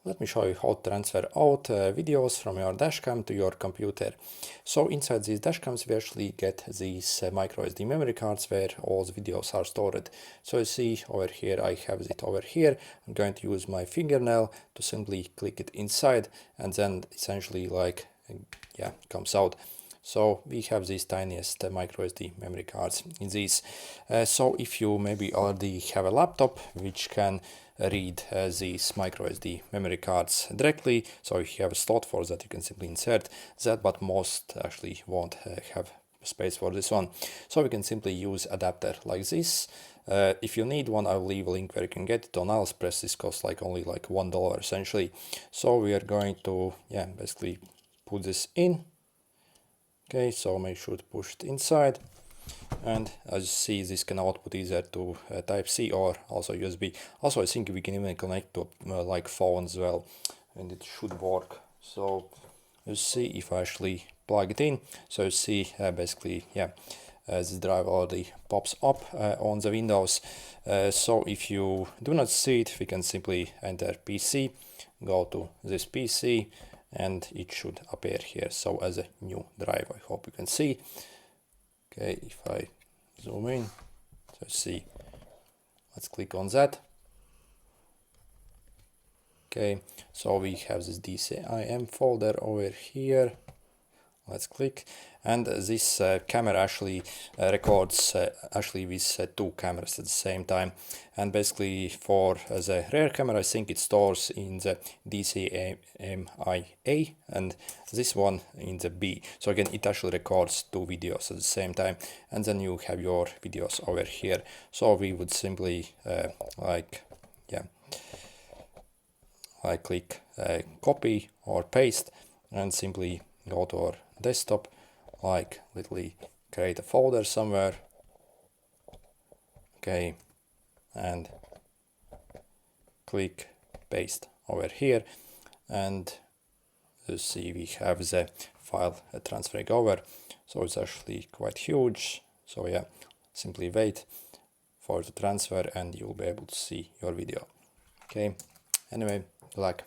Let me show you how to transfer out videos from your dashcam to your computer. So inside these dashcams we actually get these micro SD memory cards where all the videos are stored. So you see over here I have it over here. I'm going to use my fingernail to simply click it inside, and then essentially like comes out. So we have these tiniest micro SD memory cards in these. So if you maybe already have a laptop which can read these micro SD memory cards directly, so if you have a slot for that you can simply insert that, but most actually won't have space for this one. So we can simply use adapter like this. If you need one, I'll leave a link where you can get it on AliExpress. This costs only like $1 essentially. So we are going to basically put this in. Okay, so make sure to push it inside, and as you see this can output either to Type-C or also USB. Also I think we can even connect to like phone as well, and it should work. So you see if I actually plug it in, so you see basically this drive already pops up on the Windows. So if you do not see it, we can simply enter PC, go to this PC, and it should appear here, so as a new drive. I hope you can see. Okay, if I zoom in, so see, let's click on that. Okay, so we have this DCIM folder over here. Let's click, and this camera actually records actually with two cameras at the same time. And basically for the rear camera, I think it stores in the DCMIA, and this one in the B. So again, it actually records two videos at the same time, and then you have your videos over here. So we would simply click copy or paste, and simply go to our desktop, literally create a folder somewhere. Okay, and click paste over here, and you see we have the file transferring over. So it's actually quite huge. So simply wait for the transfer and you'll be able to see your video. Okay, anyway, good luck.